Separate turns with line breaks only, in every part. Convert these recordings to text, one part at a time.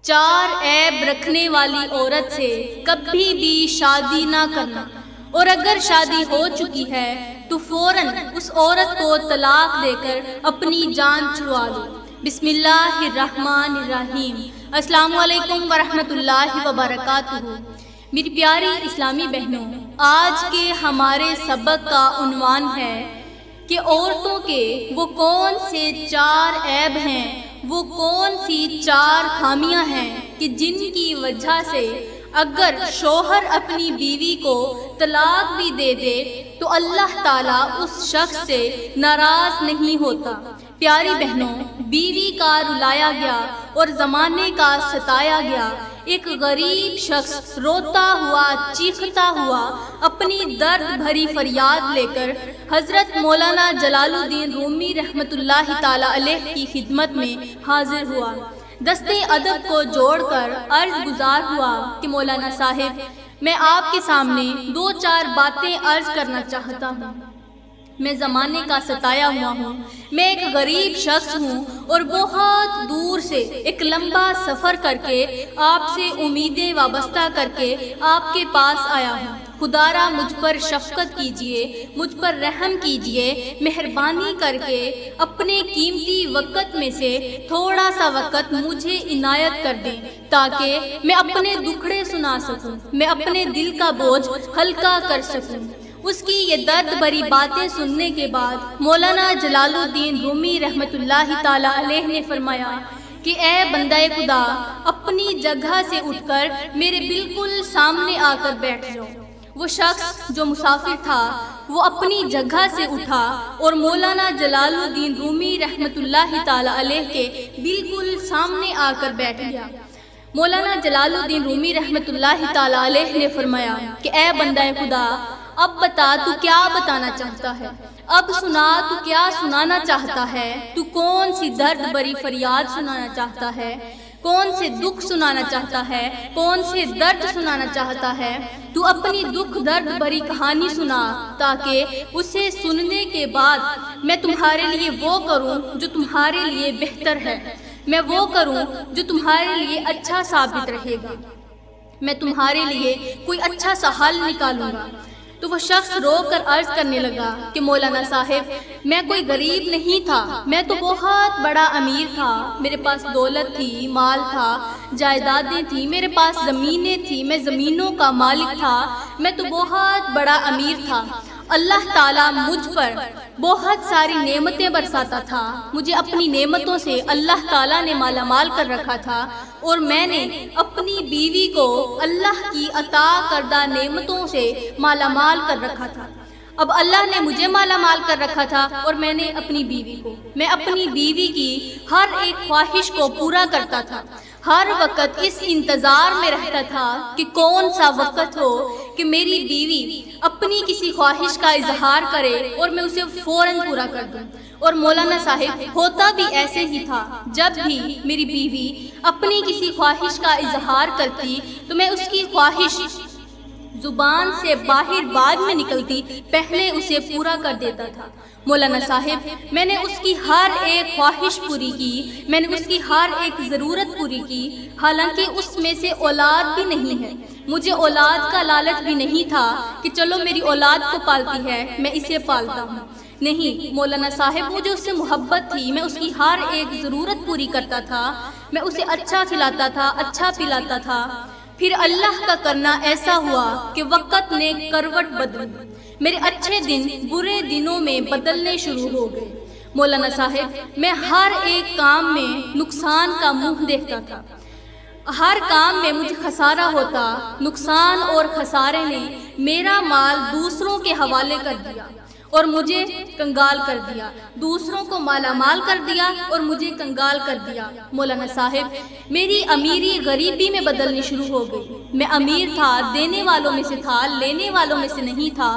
چار عیب رکھنے والی عورت سے کبھی بھی شادی نہ کرنا، اور اگر شادی ہو چکی ہے تو فوراً اس عورت کو طلاق دے کر اپنی جان چھڑوا لو۔ بسم اللہ الرحمن الرحیم۔ السلام علیکم ورحمۃ اللہ وبرکاتہ۔ میری پیاری اسلامی بہنوں، آج کے ہمارے سبق کا عنوان ہے کہ عورتوں کے وہ کون سے چار عیب ہیں، وہ کون سی چار خامیاں ہیں کہ جن کی وجہ سے اگر شوہر اپنی بیوی کو طلاق بھی دے دے تو اللہ تعالیٰ اس شخص سے ناراض نہیں ہوتا۔ پیاری بہنوں، بیوی کا رلایا گیا اور زمانے کا ستایا گیا ایک غریب شخص روتا ہوا چیختا ہوا اپنی درد بھری فریاد لے کر حضرت مولانا جلال الدین رومی رحمۃ اللہ تعالی علیہ کی خدمت میں حاضر ہوا۔ دستے ادب کو جوڑ کر عرض گزار ہوا کہ مولانا صاحب، میں آپ کے سامنے دو چار باتیں عرض کرنا چاہتا ہوں۔ میں زمانے کا ستایا ہوا ہوں، میں ایک غریب شخص ہوں اور بہت دور سے ایک لمبا سفر کر کے آپ سے امیدیں وابستہ کر کے آپ کے پاس آیا ہوں۔ خدا را مجھ پر شفقت کیجئے، مجھ پر رحم کیجئے، مہربانی کر کے اپنے قیمتی وقت میں سے تھوڑا سا وقت مجھے عنایت کر دیں تاکہ میں اپنے دکھڑے سنا سکوں، میں اپنے دل کا بوجھ ہلکا کر سکوں۔ اس کی یہ درد بھری باتیں سننے کے بعد مولانا جلال الدین رومی رحمۃ اللہ تعالی علیہ نے فرمایا کہ اے بندہ خدا، اپنی جگہ سے اٹھ کر میرے بالکل سامنے آ کر بیٹھ جاؤ۔ وہ شخص جو مسافر تھا وہ اپنی جگہ سے اٹھا اور مولانا جلال الدین رومی رحمۃ اللہ تعالی علیہ کے بالکل سامنے آ کر بیٹھ گیا۔ مولانا جلال الدین رومی رحمۃ اللہ تعالی علیہ نے فرمایا کہ اے بندہ خدا، اب بتا تو کیا بتانا چاہتا ہے، اب سنا تو کیا سنانا چاہتا ہے، تو کون سی درد بری فریاد سنانا چاہتا ہے، کون سے دکھ سنانا چاہتا ہے، کون سے درد سنانا چاہتا ہے، تو اپنی دکھ درد بری کہانی سنا تاکہ اسے سننے کے بعد میں تمہارے لیے وہ کروں جو تمہارے لیے بہتر ہے، میں وہ کروں جو تمہارے لیے اچھا ثابت رہے گا، میں تمہارے لیے کوئی اچھا سا حل نکالوں گا۔ تو وہ شخص رو کر عرض کرنے لگا کہ مولانا صاحب، میں کوئی غریب نہیں تھا، میں تو بہت بڑا امیر تھا، میرے پاس دولت تھی، مال تھا، جائیدادیں تھیں، میرے پاس زمینیں تھیں، میں زمینوں کا مالک تھا، میں تو بہت بڑا امیر تھا۔ اللہ تعالیٰ مجھ پر بہت ساری نعمتیں برساتا تھا، مجھے اپنی نعمتوں سے اللہ تعالیٰ نے مالا مال کر رکھا تھا، اور میں نے اپنی بیوی کو اللہ کی عطا کردہ نعمتوں سے مالا مال کر رکھا تھا۔ اب اللہ نے مجھے مالا مال کر رکھا تھا اور میں نے اپنی بیوی کو، میں اپنی بیوی کی ہر ایک خواہش کو پورا کرتا تھا، ہر وقت اس انتظار میں رہتا تھا کہ کون سا وقت ہو کہ میری بیوی اپنی کسی خواہش کا اظہار کرے اور میں اسے فوراً پورا کر دوں۔ اور مولانا صاحب، ہوتا بھی ایسے ہی تھا، جب بھی میری بیوی اپنی کسی خواہش کا اظہار کرتی تو میں اس کی خواہش زبان سے باہر بعد میں نکلتی پہلے اسے پورا کر دیتا تھا۔ مولانا صاحب، میں نے اس کی ہر ایک خواہش پوری کی، میں نے اس کی ہر ایک ضرورت پوری کی، حالانکہ اس میں سے اولاد بھی نہیں ہے، مجھے اولاد کا لالچ بھی نہیں تھا کہ چلو میری اولاد کو پالتی ہے میں اسے پالتا ہوں، نہیں مولانا صاحب، مجھے اس سے محبت تھی، میں اس کی ہر ایک ضرورت پوری کرتا تھا، میں اسے اچھا کھلاتا تھا، اچھا پلاتا تھا۔ پھر اللہ کا کرنا ایسا ہوا کہ وقت نے کروٹ بدلی، میرے اچھے دن برے دنوں میں بدلنے شروع ہو گئے۔ مولانا صاحب، میں ہر ایک کام میں نقصان کا منہ دیکھتا تھا، ہر کام میں مجھے خسارہ ہوتا، نقصان اور خسارے نے میرا مال دوسروں کے حوالے کر دیا اور مجھے کنگال کر دیا، دوسروں کو مالا مال کر دیا اور مجھے کنگال کر دیا۔ مولانا صاحب، میری امیری غریبی میں بدلنی شروع ہو گئی، میں امیر تھا، دینے والوں میں سے تھا، لینے والوں میں سے نہیں تھا،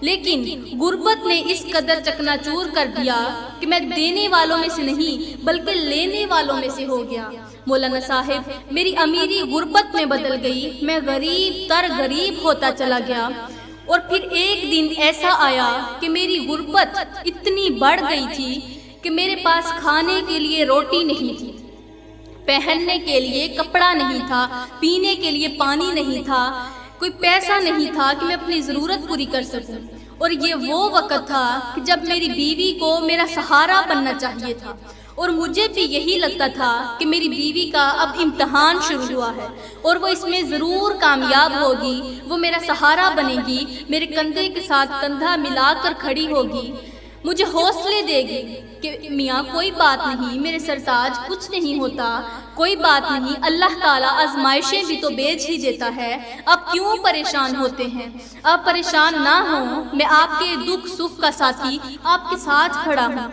لیکن غربت نے اس قدر چکنا چور کر دیا کہ میں دینے والوں میں سے نہیں بلکہ لینے والوں میں سے ہو گیا۔ مولانا صاحب، میری امیری غربت میں بدل گئی، میں غریب تر غریب ہوتا چلا گیا، اور پھر ایک دن ایسا آیا کہ میری غربت اتنی بڑھ گئی تھی کہ میرے پاس کھانے کے لیے روٹی نہیں تھی، پہننے کے لیے کپڑا نہیں تھا، پینے کے لیے پانی نہیں تھا، کوئی پیسہ نہیں تھا کہ میں اپنی ضرورت پوری کر سکوں۔ اور یہ وہ وقت تھا کہ جب میری بیوی کو میرا سہارا بننا چاہیے تھا، اور مجھے بھی یہی لگتا تھا کہ میری بیوی کا اب امتحان شروع ہوا ہے اور وہ اس میں ضرور کامیاب ہوگی، وہ میرا سہارا بنے گی، میرے کندھے کے ساتھ کندھا ملا کر کھڑی ہوگی، مجھے حوصلے دے گی کہ میاں کوئی بات نہیں، میرے سرتاج کچھ نہیں ہوتا، کوئی بات نہیں، اللہ تعالیٰ آزمائشیں بھی تو بھیج ہی دیتا ہے، آپ کیوں پریشان ہوتے ہیں؟ آپ پریشان نہ ہوں، میں آپ کے دکھ سکھ کا ساتھی، آپ کے ساتھ کھڑا ہوں۔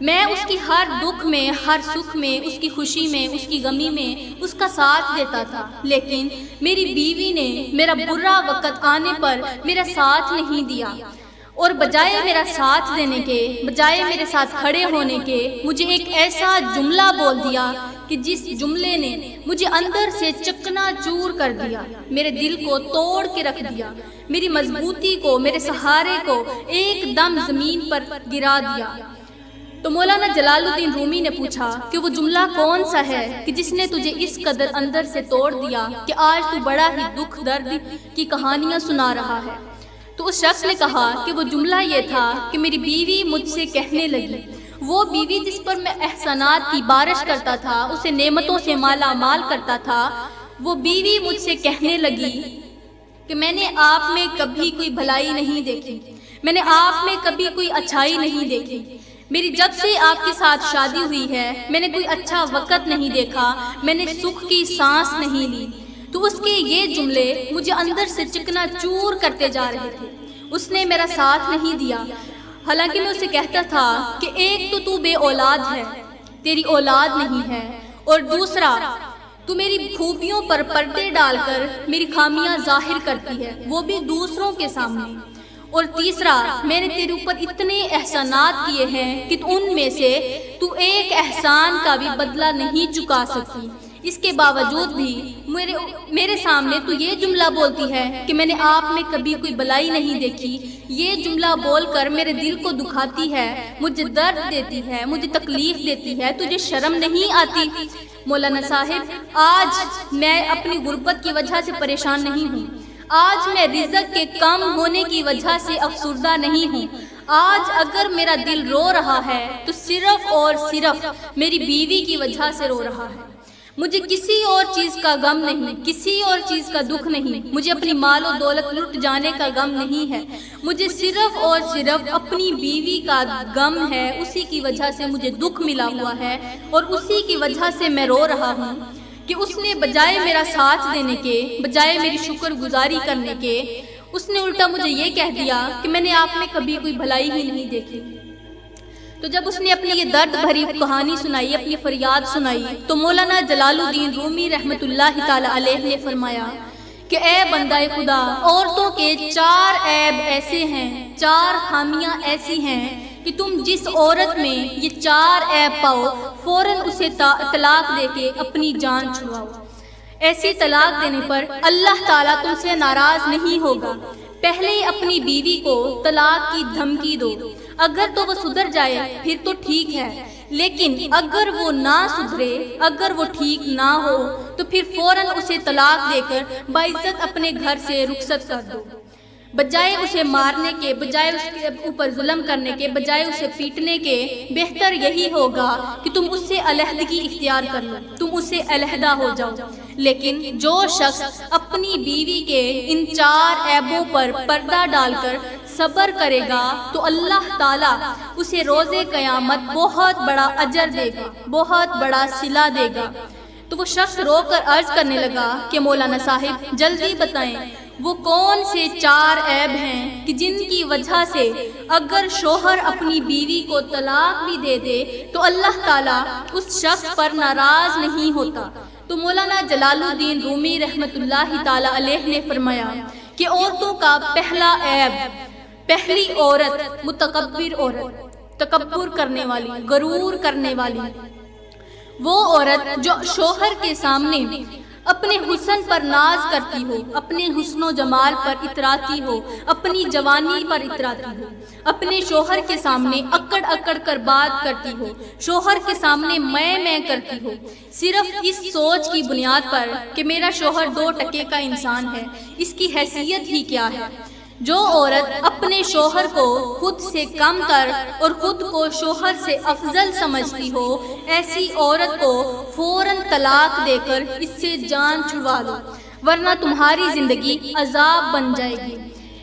میں اس کی ہر دکھ میں، ہر سکھ میں، اس کی خوشی میں، اس کی غمی میں اس کا ساتھ دیتا تھا، لیکن میری بیوی نے میرا برا وقت آنے پر میرا ساتھ نہیں دیا، اور بجائے میرا ساتھ دینے کے، بجائے میرے ساتھ کھڑے ہونے کے، مجھے ایک ایسا جملہ بول دیا کہ جس جملے نے مجھے اندر سے چکنا چور کر دیا، میرے دل کو توڑ کے رکھ دیا، میری مضبوطی کو، میرے سہارے کو ایک دم زمین پر گرا دیا۔ تو مولانا جلال الدین رومی نے پوچھا کہ وہ جملہ کون سا ہے کہ جس نے تجھے اس قدر اندر سے توڑ دیا کہ آج تو بڑا ہی دکھ درد کی کہانیاں سنا رہا ہے؟ تو اس شخص نے کہا کہ وہ جملہ یہ تھا کہ میری بیوی مجھ سے کہنے لگی، وہ بیوی جس پر میں احسانات کی بارش کرتا تھا، اسے نعمتوں سے مالا مال کرتا تھا، وہ بیوی مجھ سے کہنے لگی کہ میں نے آپ میں کبھی کوئی بھلائی نہیں دیکھی، میں نے آپ میں کبھی کوئی اچھائی نہیں دیکھی، میری جب سے آپ کے ساتھ شادی ہوئی ہے میں نے کوئی اچھا وقت نہیں دیکھا، میں نے سکھ کی سانس نہیں لی۔ تو اس کے یہ جملے مجھے اندر سے چکنا چور کرتے جا رہے تھے۔ اس نے میرا ساتھ نہیں دیا، حالانکہ میں اسے کہتا تھا کہ ایک تو بے اولاد ہے، تیری اولاد نہیں ہے، اور دوسرا تو میری خوبیوں پر پردے ڈال کر میری خامیاں ظاہر کرتی ہے، وہ بھی دوسروں کے سامنے، اور تیسرا میں نے تیرے اوپر اتنے احسانات کیے ہیں کہ ان میں سے تو ایک احسان کا بھی بدلہ نہیں چکا سکتی، اس کے باوجود بھی میرے سامنے تو یہ جملہ بولتی ہے کہ میں نے آپ میں کبھی کوئی بلائی نہیں دیکھی۔ یہ جملہ بول کر میرے دل کو دکھاتی ہے، مجھے درد دیتی ہے، مجھے تکلیف دیتی ہے، تجھے شرم نہیں آتی؟ مولانا صاحب، آج میں اپنی غربت کی وجہ سے پریشان نہیں ہوں، آج میں رزق کے کم ہونے کی وجہ سے افسردہ نہیں ہوں، آج اگر میرا دل رو رہا ہے تو صرف اور صرف میری بیوی کی وجہ سے رو رہا ہے۔ مجھے کسی اور چیز کا غم نہیں، کسی اور چیز کا دکھ نہیں، مجھے اپنی مال و دولت لٹ جانے کا غم نہیں ہے، مجھے صرف اور صرف اپنی بیوی کا غم ہے، اسی کی وجہ سے مجھے دکھ ملا ہوا ہے، اور اسی کی وجہ سے میں رو رہا ہوں کہ اس نے بجائے میرا ساتھ دینے کے، بجائے میری شکر گزاری کرنے کے، اس نے الٹا مجھے یہ کہہ دیا کہ میں نے آپ میں کبھی کوئی بھلائی ہی نہیں دیکھی۔ تو جب اس نے اپنی یہ درد بھری کہانی سنائی، اپنی فریاد سنائی، تو مولانا جلال الدین رومی رحمۃ اللہ تعالی علیہ نے فرمایا کہ اے بندہ خدا، عورتوں کے 4 عیب ایسے ہیں، 4 خامیاں ایسی ہیں کہ تم جس عورت میں یہ 4 عیب پاؤ فوراً اسے طلاق دے کے اپنی جان چھڑواؤ۔ ایسی طلاق دینے پر اللہ تعالیٰ تم سے ناراض نہیں ہوگا۔ پہلے اپنی بیوی کو طلاق کی دھمکی دو، اگر تو وہ سدھر جائے پھر تو ٹھیک ہے، لیکن اگر وہ نہ سدھرے، اگر وہ ٹھیک نہ ہو تو پھر فوراً اسے طلاق دے کر باعزت اپنے گھر سے رخصت کر دو۔ بجائے اسے مارنے کے، بجائے اس کے اوپر ظلم کرنے کے، بجائے اسے پیٹنے کے، بہتر یہی ہوگا کہ تم اس سے علیحدگی اختیار کر لو، تم اس سے علیحدہ ہو جاؤ۔ لیکن جو شخص اپنی بیوی کے ان 4 عیبوں پر پردہ ڈال کر صبر کرے گا تو اللہ تعالیٰ اسے روز قیامت بہت بڑا اجر دے گا، بہت بڑا صلہ دے گا۔ تو وہ شخص رو کر عرض کرنے لگا کہ مولانا صاحب جلدی بتائیں وہ کون سے 4 عیب ہیں کہ جن کی وجہ سے اگر شوہر اپنی بیوی کو طلاق بھی دے دے تو اللہ تعالیٰ اس شخص پر ناراض نہیں ہوتا۔ تو مولانا جلال الدین رومی رحمۃ اللہ تعالی علیہ نے فرمایا کہ عورتوں کا پہلا عیب، پہلی عورت متکبر عورت، تکبر کرنے والی، غرور کرنے والی، وہ عورت جو شوہر کے سامنے اپنے حسن پر ناز کرتی ہو، اپنے حسن و جمال پر اتراتی ہو، اپنی جوانی پر اتراتی ہو، اپنے شوہر کے سامنے اکڑ اکڑ کر بات کرتی ہو، شوہر کے سامنے میں کرتی ہو، صرف اس سوچ کی بنیاد پر کہ میرا شوہر 2 ٹکے کا انسان ہے، اس کی حیثیت ہی کیا ہے۔ جو عورت اپنے شوہر کو خود سے کم کر اور خود کو شوہر سے افضل سمجھتی ہو، ایسی عورت کو فوراً طلاق دے کر اس سے جان چھڑوا دو، ورنہ تمہاری زندگی عذاب بن جائے گی۔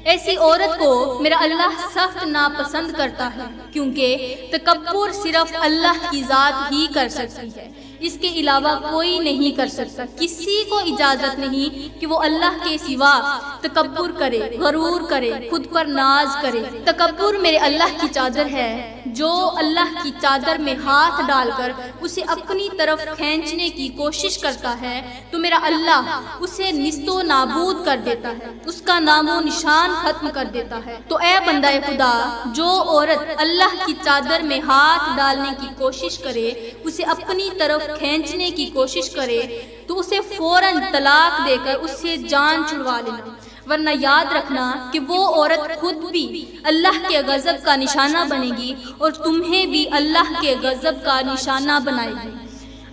ایسی عورت کو میرا اللہ سخت ناپسند کرتا ہے، کیونکہ تکبر صرف اللہ کی ذات ہی کر سکتی ہے، اس کے علاوہ کوئی نہیں کر سکتا۔ کسی کو اجازت نہیں کہ وہ اللہ کے سوا تکبر کرے، غرور کرے، خود پر ناز کرے۔ تکبر میرے اللہ کی چادر ہے، جو اللہ کی چادر میں ہاتھ ڈال کر اسے اپنی طرف کھینچنے کی کوشش کرتا ہے تو میرا اللہ اسے نیست و نابود کر دیتا ہے، اس کا نام و نشان ختم کر دیتا ہے۔ تو اے بندہ خدا، جو عورت اللہ کی چادر میں ہاتھ ڈالنے کی کوشش کرے، اسے اپنی طرف کھینچنے کی کوشش کرے، تو اسے فوراً طلاق دے کر اس سے جان چھڑوا لینا، ورنہ یاد رکھنا کہ وہ عورت خود بھی اللہ کے غضب کا نشانہ بنے گی اور تمہیں بھی اللہ کے غضب کا نشانہ بنائے گی۔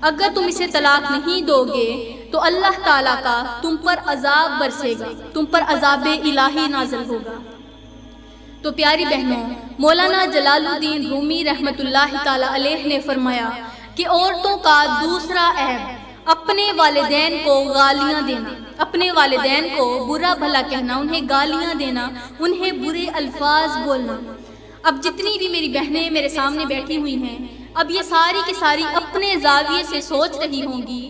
اگر تم اسے طلاق نہیں دو گے تو اللہ تعالیٰ کا تم پر عذاب برسے گا، تم پر عذاب الہی نازل ہوگا۔ تو پیاری بہنوں، مولانا جلال الدین رومی رحمۃ اللہ تعالیٰ علیہ نے فرمایا کہ عورتوں کا دوسرا عیب اپنے والدین کو گالیاں دینا، اپنے والدین کو برا بھلا کہنا، انہیں گالیاں دینا، انہیں برے الفاظ بولنا۔ اب جتنی بھی میری بہنیں میرے سامنے بیٹھی ہوئی ہیں، اب یہ ساری کی ساری اپنے زاویے سے سوچ رہی ہوں گی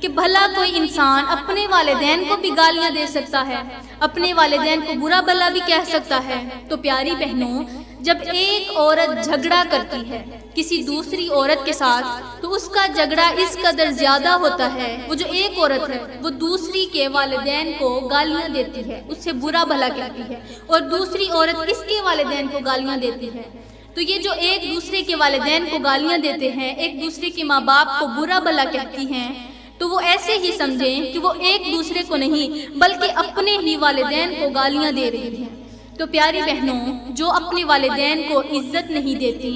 کہ بھلا کوئی انسان اپنے والدین کو بھی گالیاں دے سکتا ہے، اپنے والدین کو برا بھلا بھی کہہ سکتا ہے۔ تو پیاری بہنوں، جب ایک عورت جھگڑا کرتی ہے کسی دوسری عورت کے ساتھ تو اس کا جھگڑا اس قدر زیادہ ہوتا ہے، وہ جو ایک عورت ہے وہ دوسری کے والدین کو گالیاں دیتی ہے، اس سے برا بھلا کہتی ہے، اور دوسری عورت اس کے والدین کو گالیاں دیتی ہے، تو یہ جو ایک دوسرے کے والدین کو گالیاں دیتے ہیں، ایک دوسرے کے ماں باپ کو برا بھلا کہتی ہیں، تو وہ ایسے ہی سمجھیں کہ وہ ایک دوسرے کو نہیں بلکہ اپنے ہی والدین کو گالیاں دے رہی ہیں۔ تو پیاری بہنوں، جو اپنے والدین کو عزت نہیں دیتی،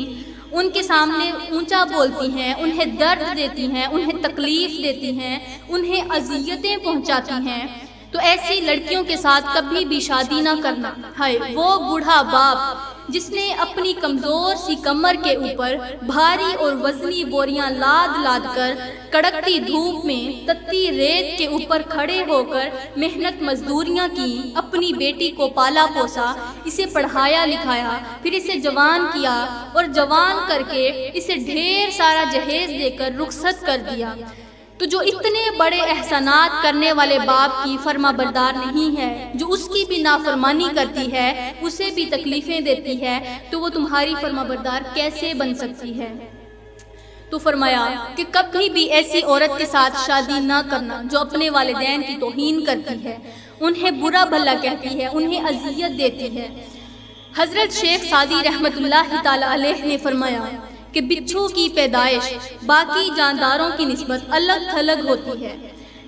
ان کے سامنے اونچا بولتی ہیں، انہیں درد دیتی ہیں، انہیں تکلیف دیتی ہیں، انہیں اذیتیں پہنچاتی ہیں، تو ایسی لڑکیوں کے ساتھ کبھی بھی شادی نہ کرنا۔ ہائے وہ بوڑھا باپ جس نے اپنی کمزور سی کمر کے اوپر بھاری اور وزنی بوریاں لاد لاد کر کڑکتی دھوپ میں تتی ریت کے اوپر کھڑے ہو کر محنت مزدوریاں کی، اپنی بیٹی کو پالا پوسا، اسے پڑھایا لکھایا، پھر اسے جوان کیا اور جوان کر کے اسے ڈھیر سارا جہیز دے کر رخصت کر دیا، تو جو اتنے بڑے احسانات کرنے والے باپ کی فرما بردار نہیں ہے، جو اس کی بھی نافرمانی کرتی ہے، اسے بھی تکلیفیں دیتی ہے، تو وہ تمہاری فرما بردار کیسے بن سکتی ہے؟ تو فرمایا کہ کبھی بھی ایسی عورت کے ساتھ شادی نہ کرنا جو اپنے والدین کی توہین کرتی ہے، انہیں برا بھلا کہتی ہے، انہیں اذیت دیتی ہے۔ حضرت شیخ سعدی رحمۃ اللہ تعالی علیہ نے فرمایا کہ بچھو کی پیدائش باقی جانداروں کی نسبت الگ تھلگ ہوتی ہے۔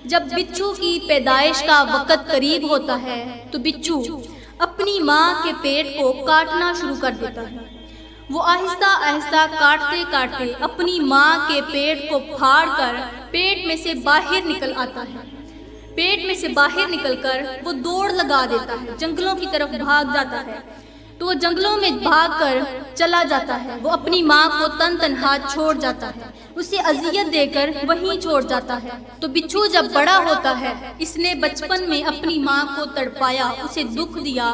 جب بچھو کی پیدائش کا وقت قریب ہوتا ہے تو بچھو اپنی ماں کے پیٹ کو کاٹنا شروع کر دیتا ہے۔ وہ آہستہ آہستہ کاٹتے کاٹتے اپنی ماں کے پیٹ کو پھاڑ کر پیٹ میں سے باہر نکل آتا ہے۔ پیٹ میں سے باہر نکل کر وہ دوڑ لگا دیتا ہے، جنگلوں کی طرف بھاگ جاتا ہے، تو وہ جنگلوں میں بھاگ کر چلا جاتا ہے، وہ اپنی ماں کو تن تنہا چھوڑ جاتا ہے، اسے اذیت دے کر وہیں چھوڑ جاتا ہے۔ تو بچھو جب بڑا ہوتا ہے، اس نے بچپن میں اپنی ماں کو تڑپایا، اسے دکھ دیا،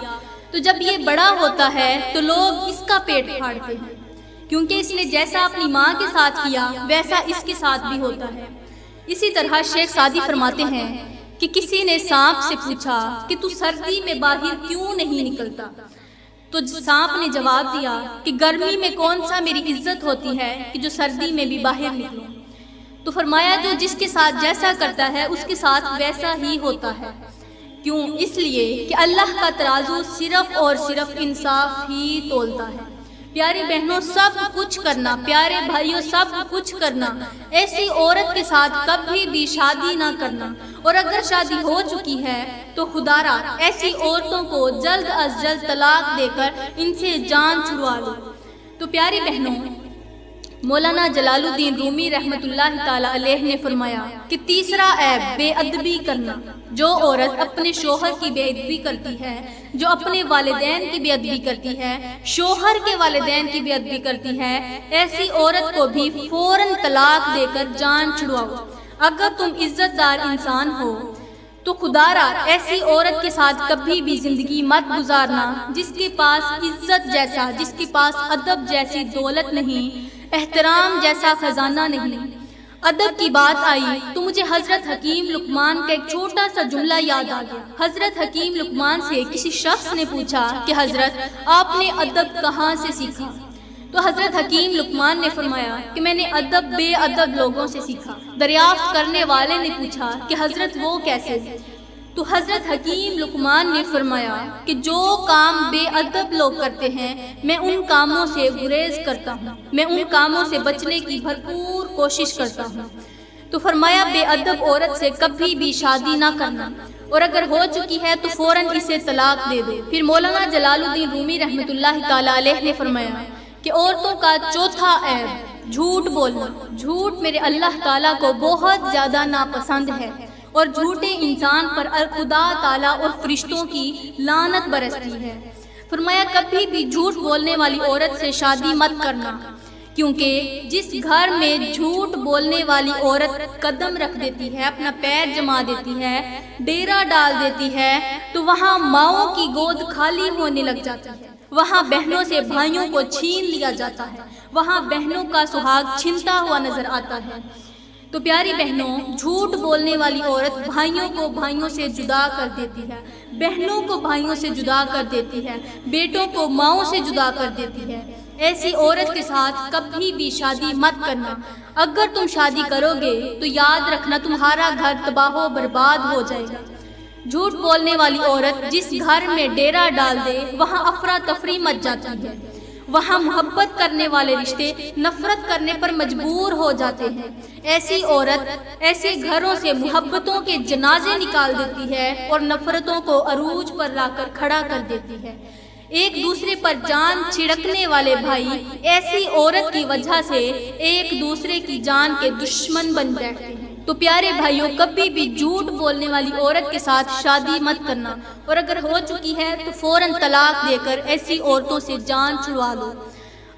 تو جب یہ بڑا ہوتا ہے تو لوگ اس کا پیٹ پھاڑتے ہیں، کیونکہ اس نے جیسا اپنی ماں کے ساتھ کیا ویسا اس کے ساتھ بھی ہوتا ہے۔ اسی طرح شیخ سعدی فرماتے ہیں کہ کسی نے سانپ سے پوچھا کہ تو سردی میں باہر کیوں نہیں نکلتا؟ تو سانپ نے جواب دیا کہ گرمی میں کون سا میری عزت ہوتی ہے کہ جو سردی میں بھی باہر نکلوں؟ تو فرمایا جو جس کے ساتھ جیسا کرتا ہے اس کے ساتھ ویسا ہی ہوتا ہے۔ کیوں؟ اس لیے کہ اللہ کا ترازو صرف اور صرف انصاف ہی تولتا ہے۔ پیاری بہنوں سب کچھ کرنا، پیارے بھائیوں سب کچھ کرنا، ایسی عورت کے ساتھ کبھی بھی شادی نہ کرنا، اور اگر شادی ہو چکی ہے تو خدارا ایسی عورتوں کو جلد از جلد طلاق دے کر ان سے جان چھڑوا لو۔ تو پیاری بہنوں، مولانا جلال الدین رومی رحمۃ اللہ تعالی علیہ نے فرمایا کہ تیسرا عیب بے ادبی کرنا۔ جو عورت اپنے شوہر کی بے ادبی کرتی ہے، جو اپنے والدین کی بے ادبی کرتی ہے، شوہر کے والدین کی بے ادبی کرتی ہے، ایسی عورت کو بھی فوراً طلاق دے کر جان چھڑواؤ۔ اگر تم عزت دار انسان ہو تو خدارا ایسی عورت کے ساتھ کبھی بھی زندگی مت گزارنا جس کے پاس عزت جیسا، جس کے پاس ادب جیسی دولت نہیں، احترام جیسا خزانہ نہیں۔ ادب کی بات آئی تو مجھے حضرت حکیم لقمان کا ایک چھوٹا سا جملہ یاد آ گیا۔ حضرت حکیم لقمان سے کسی شخص نے پوچھا کہ حضرت آپ نے ادب کہاں سے سیکھا؟ تو حضرت حکیم لقمان نے فرمایا کہ میں نے ادب بے ادب لوگوں سے سیکھا۔ دریافت کرنے والے نے پوچھا کہ حضرت وہ کیسے؟ تو حضرت حکیم لقمان نے فرمایا کہ جو کام بے ادب لوگ کرتے ہیں میں ان کاموں سے گریز کرتا ہوں، میں ان کاموں سے بچنے کی بھرپور کوشش کرتا ہوں۔ تو فرمایا بے ادب عورت سے کبھی بھی شادی نہ کرنا، اور اگر ہو چکی ہے تو فوراً اسے طلاق دے دو۔ پھر مولانا جلال الدین رومی رحمۃ اللہ تعالی علیہ نے فرمایا کہ عورتوں کا چوتھا عیب جھوٹ بولنا۔ جھوٹ میرے اللہ تعالیٰ کو بہت زیادہ ناپسند ہے، اور جھوٹے انسان پر خدا تعالیٰ اور فرشتوں کی لعنت برستی ہے۔ فرمایا کبھی بھی جھوٹ بولنے والی عورت سے شادی مت کرنا، کیونکہ جس گھر میں جھوٹ بولنے والی عورت قدم رکھ دیتی ہے، اپنا پیر جما دیتی ہے، ڈیرا ڈال دیتی ہے، تو وہاں ماؤں کی گود خالی ہونے لگ جاتی ہے، وہاں بہنوں سے بھائیوں کو چھین لیا جاتا ہے، وہاں بہنوں کا سہاگ چھنتا ہوا نظر آتا ہے۔ تو پیاری بہنوں، جھوٹ بولنے والی عورت بھائیوں کو بھائیوں سے جدا کر دیتی ہے، بہنوں کو بھائیوں سے جدا کر دیتی ہے، بیٹوں کو ماؤں سے جدا کر دیتی ہے۔ ایسی عورت کے ساتھ کبھی بھی شادی مت کرنا۔ اگر تم شادی کرو گے تو یاد رکھنا تمہارا گھر تباہ و برباد ہو جائے گا۔ جھوٹ بولنے والی عورت جس گھر میں ڈیرا ڈال دے وہاں افراتفری مچ جاتی ہے، وہاں محبت کرنے والے رشتے نفرت کرنے پر مجبور ہو جاتے ہیں۔ ایسی عورت ایسے گھروں سے محبتوں کے جنازے نکال دیتی ہے اور نفرتوں کو عروج پر لا کر کھڑا کر دیتی ہے۔ ایک دوسرے پر جان چھڑکنے والے بھائی ایسی عورت کی وجہ سے ایک دوسرے کی جان کے دشمن بن بیٹھتے ہیں۔ تو پیارے بھائیوں، کبھی بھی جھوٹ بولنے والی عورت کے ساتھ شادی مت کرنا، اور اگر ہو چکی ہے تو فوراً طلاق دے کر ایسی عورتوں سے جان چھڑوا لو۔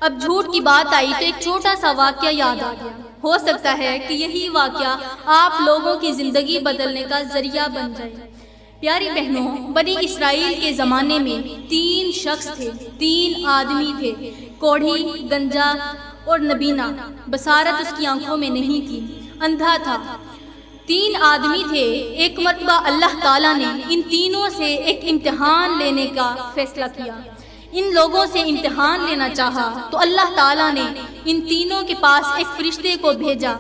اب جھوٹ کی بات آئی تو ایک چھوٹا سا واقعہ یاد آ گیا۔ ہو سکتا ہے کہ یہی واقعہ آپ لوگوں کی زندگی بدلنے کا ذریعہ بن جائے۔ پیاری بہنوں، بنی اسرائیل کے زمانے میں 3 شخص تھے، 3 آدمی تھے، کوڑھی، گنجا اور نبینا۔ بصارت اس کی آنکھوں میں نہیں تھی، اندھا تھا۔ 3 آدمی تھے۔ ایک مرتبہ اللہ تعالیٰ نے ان تینوں سے ایک امتحان لینے کا فیصلہ کیا۔ ان لوگوں سے امتحان لینا چاہا تو اللہ تعالیٰ نے ان تینوں کے پاس ایک فرشتے کو بھیجا۔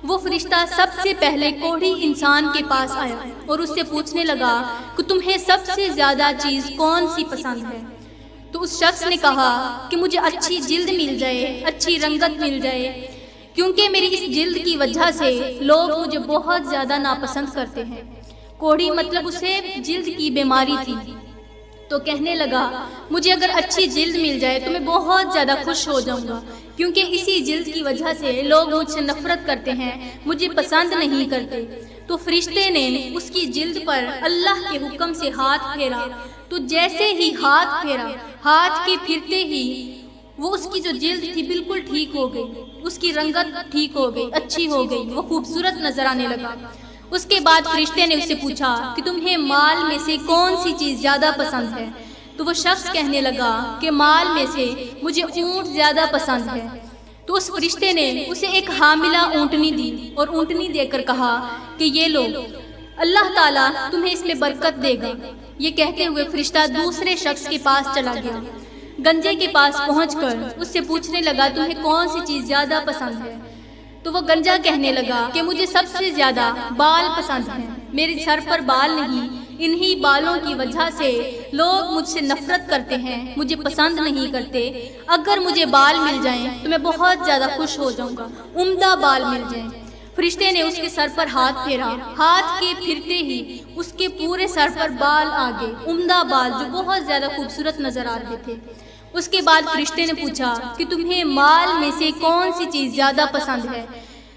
وہ فرشتہ سب سے پہلے کوڑھی انسان کے پاس آیا اور اس سے پوچھنے لگا کہ تمہیں سب سے زیادہ چیز کون سی پسند ہے؟ تو اس شخص نے کہا کہ مجھے اچھی جلد مل جائے، اچھی رنگت مل جائے، کیونکہ میری اس جلد کی وجہ سے لوگ مجھے بہت زیادہ ناپسند کرتے ہیں۔ کوڑھی مطلب اسے جلد کی بیماری تھی، تو کہنے لگا مجھے اگر اچھی جلد مل جائے تو میں بہت زیادہ خوش ہو جاؤں گا، کیونکہ اسی جلد کی وجہ سے لوگ مجھ سے نفرت کرتے ہیں، مجھے پسند نہیں کرتے۔ تو فرشتے نے اس کی جلد پر اللہ کے حکم سے ہاتھ پھیرا، تو جیسے ہی ہاتھ پھیرا، ہاتھ کے پھرتے ہی وہ اس کی جو جلد تھی بالکل ٹھیک ہو گئی، اس کی رنگت ٹھیک ہو گئی، اچھی ہو گئی، وہ خوبصورت نظر آنے لگا۔ اس کے بعد فرشتے نے اس سے پوچھا کہ تمہیں مال میں سے کون سی چیز زیادہ پسند ہے؟ تو وہ شخص کہنے لگا کہ مال میں سے مجھے اونٹ زیادہ پسند ہے۔ تو اس فرشتے نے اسے ایک حاملہ اونٹنی دی اور اونٹنی دے کر کہا کہ یہ لو، اللہ تعالیٰ تمہیں اس میں برکت دے گا۔ یہ کہتے ہوئے فرشتہ دوسرے شخص کے پاس چلا گیا۔ گنجے کے پاس پہنچ کر اس سے پوچھنے لگا تمہیں کون سی چیز زیادہ پسند ہے؟ تو وہ گنجا کہنے لگا کہ مجھے سب سے زیادہ بال پسند ہیں، میرے سر پر بال نہیں انہی بالوں کی وجہ سے لوگ مجھ سے نفرت کرتے ہیں، مجھے پسند نہیں کرتے۔ اگر مجھے بال مل جائیں تو میں بہت زیادہ خوش ہو جاؤں گا، عمدہ بال مل جائیں۔ فرشتے نے اس کے سر پر ہاتھ پھیرا، ہاتھ کے پھرتے ہی اس کے پورے سر پر بال آ گئے، عمدہ بال جو بہت زیادہ خوبصورت نظر آ رہے تھے۔ اس کے بعد فرشتے نے پوچھا کہ تمہیں مال میں سے کون سی چیز زیادہ پسند ہے؟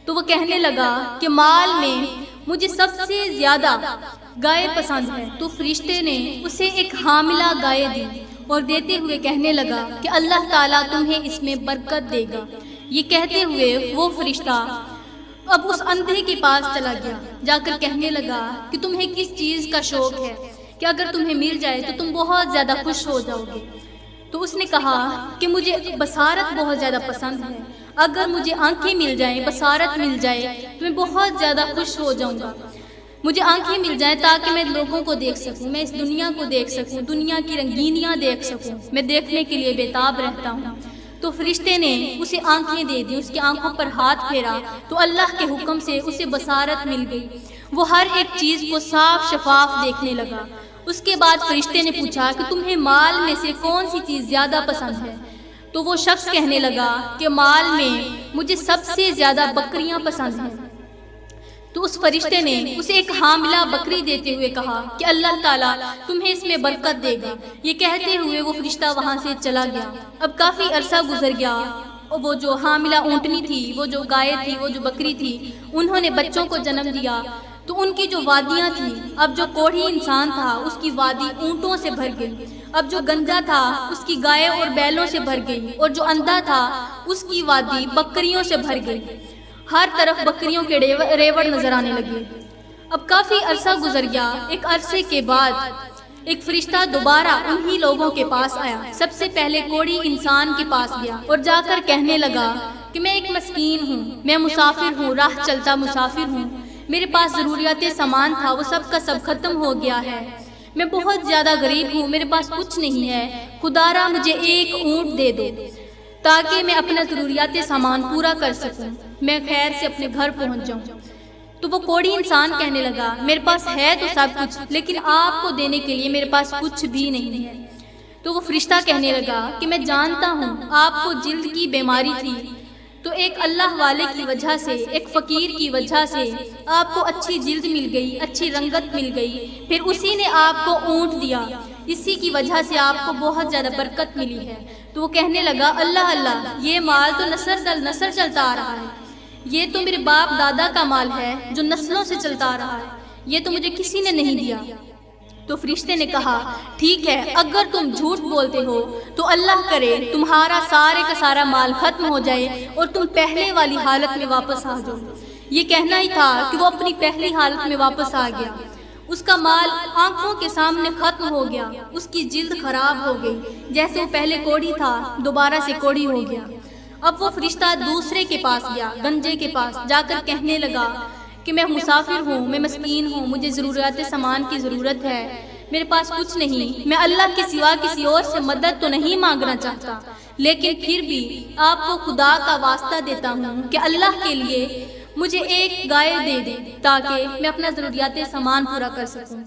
تو وہ کہنے لگا کہ مال میں مجھے سب سے زیادہ گائے پسند ہے۔ تو فرشتے نے اسے ایک حاملہ گائے دی اور دیتے ہوئے کہنے لگا کہ اللہ تعالیٰ تمہیں اس میں برکت دے گا۔ یہ کہتے ہوئے وہ فرشتہ اب اس اندھے کے پاس چلا گیا، جا کر کہنے لگا کہ تمہیں کس چیز کا شوق ہے کہ اگر تمہیں مل جائے تو تم بہت زیادہ خوش ہو جاؤ گے؟ تو اس نے کہا کہ مجھے بصارت بہت زیادہ پسند ہے، اگر مجھے آنکھیں مل جائیں، بصارت مل جائے تو میں بہت زیادہ خوش ہو جاؤں گا۔ مجھے آنکھیں مل جائیں تاکہ میں لوگوں کو دیکھ سکوں، میں اس دنیا کو دیکھ سکوں، دنیا کی رنگینیاں دیکھ سکوں، میں دیکھنے کے لیے بےتاب رہتا ہوں۔ تو فرشتے نے اسے آنکھیں دے دی، اس کی آنکھوں پر ہاتھ پھیرا تو اللہ کے حکم سے اسے بصارت مل گئی، وہ ہر ایک چیز کو صاف شفاف دیکھنے لگا۔ اس کے بعد فرشتے نے پوچھا کہ تمہیں مال میں سے کون سی چیز زیادہ پسند ہے؟ تو وہ شخص کہنے لگا کہ مال میں مجھے سب سے زیادہ بکریاں پسند ہیں۔ تو اس فرشتے نے اسے ایک حاملہ بکری دیتے ہوئے کہا کہ اللہ تعالیٰ تمہیں اس میں برکت دے گا۔ یہ کہتے ہوئے وہ فرشتہ وہاں سے چلا گیا۔ اب کافی عرصہ گزر گیا، وہ جو حاملہ اونٹنی تھی، وہ جو گائے تھی، وہ جو بکری تھی، انہوں نے بچوں کو جنم دیا۔ تو ان کی جو وادیاں تھیں، اب جو کوڑھی انسان تھا اس کی وادی اونٹوں سے بھر گئی، اب جو گنجا تھا اس کی گائے اور بیلوں سے بھر گئی، اور جو اندھا تھا اس کی وادی بکریوں سے بھر گئی۔ ہر طرف بکریوں کے ریوڑ نظر آنے لگے۔ اب کافی عرصہ گزر گیا۔ ایک عرصے کے بعد ایک فرشتہ دوبارہ انہی لوگوں کے پاس آیا، سب سے پہلے کوڑھی انسان کے پاس گیا اور جا کر کہنے لگا کہ میں ایک مسکین ہوں، میں مسافر ہوں، راہ چلتا مسافر ہوں، میرے پاس ضروریات سامان تھا، وہ سب کا سب ختم ہو گیا ہے، میں بہت زیادہ غریب ہوں، میرے پاس کچھ نہیں ہے، خدارا مجھے ایک اونٹ دے دو تاکہ میں اپنا ضروریات سامان پورا کر سکوں، میں خیر سے اپنے گھر پہنچ جاؤں۔ تو وہ کوڑھی انسان کہنے لگا میرے پاس ہے تو سب کچھ، لیکن آپ کو دینے کے لیے میرے پاس کچھ بھی نہیں ہے۔ تو وہ فرشتہ کہنے لگا کہ میں جانتا ہوں آپ کو جلد کی بیماری تھی، تو ایک اللہ والے کی وجہ سے، ایک فقیر کی وجہ سے آپ کو اچھی جلد مل گئی، اچھی رنگت مل گئی، پھر اسی نے آپ کو اونٹ دیا، اسی کی وجہ سے آپ کو بہت زیادہ برکت ملی ہے۔ تو وہ کہنے لگا اللہ اللہ، یہ مال تو نسل در نسل چلتا آ رہا ہے، یہ تو میرے باپ دادا کا مال ہے جو نسلوں سے چلتا آ رہا ہے، یہ تو مجھے کسی نے نہیں دیا۔ تو فرشتے نے کہا ٹھیک ہے، اگر تم جھوٹ بولتے ہو تو اللہ کرے تمہارا سارے کا سارا مال ختم ہو جائے اور تم پہلے والی حالت میں واپس آ جاؤ۔ یہ کہنا ہی تھا کہ وہ اپنی پہلی حالت میں واپس آ گیا، اس کا مال آنکھوں کے سامنے ختم ہو گیا، اس کی جلد خراب ہو گئی، جیسے وہ پہلے کوڑھی تھا دوبارہ سے کوڑھی ہو گیا۔ اب وہ فرشتہ دوسرے کے پاس گیا، گنجے کے پاس جا کر کہنے لگا کہ میں مسافر ہوں، میں مسکین ہوں، مجھے ضروریات سامان کی ضرورت ہے، میرے پاس کچھ نہیں، میں اللہ کے سوا کسی اور سے مدد تو نہیں مانگنا چاہتا، لیکن پھر بھی آپ کو خدا کا واسطہ دیتا ہوں کہ اللہ کے لیے مجھے ایک گائے دے دیں تاکہ میں اپنا ضروریات سامان پورا کر سکوں،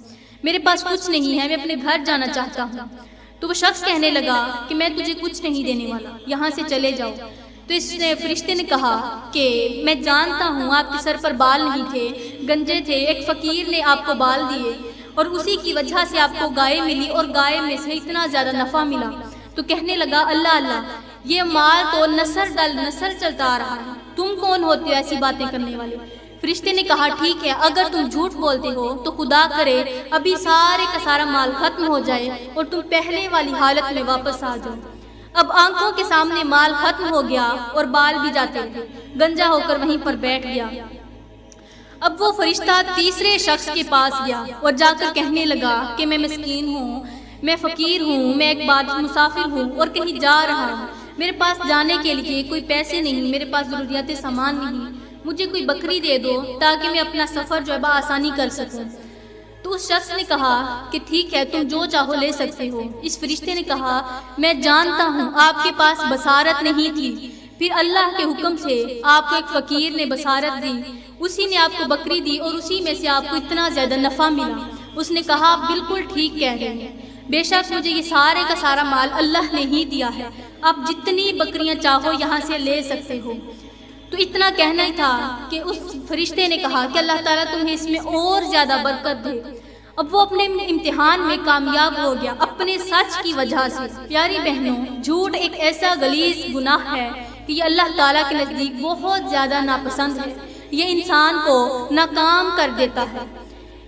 میرے پاس کچھ نہیں ہے، میں اپنے گھر جانا چاہتا ہوں۔ تو وہ شخص کہنے لگا کہ میں تجھے کچھ نہیں دینے والا، یہاں سے چلے جاؤ۔ تو اس فرشتے نے کہا کہ میں جانتا ہوں آپ کے سر پر بال نہیں تھے، گنجے تھے، ایک فقیر نے آپ کو بال دیے اور اسی کی وجہ سے آپ کو گائے ملی اور گائے میں سے اتنا زیادہ نفع ملا۔ تو کہنے لگا اللہ اللہ، یہ مال تو نسل در نسل چلتا آ رہا ہے، تم کون ہوتے ہو ایسی باتیں کرنے والے؟ فرشتے نے کہا ٹھیک ہے، اگر تم جھوٹ بولتے ہو تو خدا کرے ابھی سارے کا سارا مال ختم ہو جائے اور تم پہلے والی حالت میں واپس آ جاؤ۔ اب آنکھوں کے سامنے مال ختم ہو گیا اور بال بھی جاتے تھے، گنجا ہو کر وہیں پر بیٹھ گیا۔ اب وہ فرشتہ تیسرے شخص کے پاس گیا اور جا کر کہنے لگا کہ میں مسکین ہوں، میں فقیر ہوں، میں ایک مسافر ہوں اور کہیں جا رہا ہوں، میرے پاس جانے کے لیے کوئی پیسے نہیں، میرے پاس ضروریات سامان نہیں، مجھے کوئی بکری دے دو تاکہ میں اپنا سفر جو ہے بآسانی کر سکوں۔ تو اس شخص نے کہا کہ ٹھیک ہے، تم جو چاہو لے سکتے ہو۔ اس فرشتے نے کہا میں جانتا ہوں آپ کے پاس بصارت نہیں تھی، پھر اللہ کے حکم سے آپ کو ایک فقیر نے بصارت دی، اسی نے آپ کو بکری دی اور اسی میں سے آپ کو اتنا زیادہ نفع ملا اس نے کہا آپ بالکل ٹھیک کہہ رہے ہیں، بے شک مجھے یہ سارے کا سارا مال اللہ نے ہی دیا ہے، آپ جتنی بکریاں چاہو یہاں سے لے سکتے ہو۔ تو اتنا کہنا ہی تھا کہ اس فرشتے نے کہا کہ اللہ تعالیٰ تمہیں اس میں اور زیادہ برکت دے۔ اب وہ اپنے امتحان میں کامیاب ہو گیا اپنے سچ کی وجہ سے۔ پیاری بہنوں، جھوٹ ایک ایسا غلیظ گناہ ہے کہ یہ اللہ تعالیٰ کے نزدیک بہت زیادہ ناپسند ہے، یہ انسان کو ناکام کر دیتا ہے۔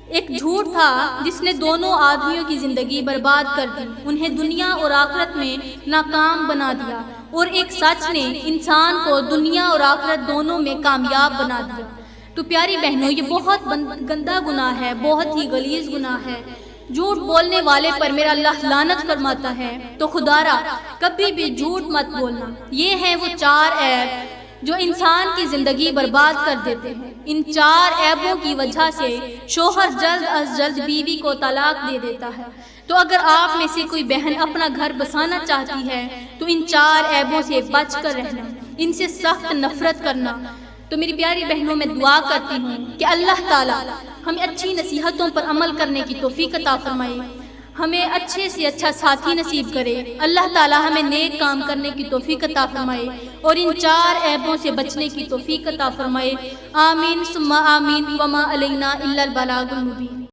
ایک جھوٹ تھا جس نے دونوں آدمیوں کی زندگی برباد کر دی، انہیں دنیا اور آخرت میں ناکام بنا دیا، اور ایک سچ نے انسان کو دنیا اور آخرت دونوں میں کامیاب بنا دیا۔ تو پیاری بہنوں، یہ بہت گندا گناہ ہے، بہت ہی غلیظ گناہ ہے۔ جھوٹ بولنے والے پر میرا اللہ لعنت فرماتا ہے۔ تو خدارا کبھی بھی جھوٹ مت بولنا۔ یہ ہیں وہ 4 عیب جو انسان کی زندگی برباد کر دیتے ہیں۔ ان 4 عیبوں کی وجہ سے شوہر جلد از جلد بیوی کو طلاق دے دیتا ہے۔ تو اگر آپ میں سے کوئی بہن اپنا گھر بسانا چاہتی ہے تو ان 4 عیبوں سے بچ کر رہنا، ان سے سخت نفرت کرنا۔ تو میری پیاری بہنوں، میں دعا کرتی ہوں کہ اللہ تعالیٰ ہمیں اچھی نصیحتوں پر عمل کرنے کی توفیق عطا فرمائے، ہمیں اچھے سے اچھا ساتھی نصیب کرے۔ اللہ تعالیٰ ہمیں نیک کام کرنے کی توفیق عطا فرمائے اور ان 4 عیبوں سے بچنے کی توفیق عطا فرمائے۔ آمین ثم آمین، وما علینا الا البلاغ المبین۔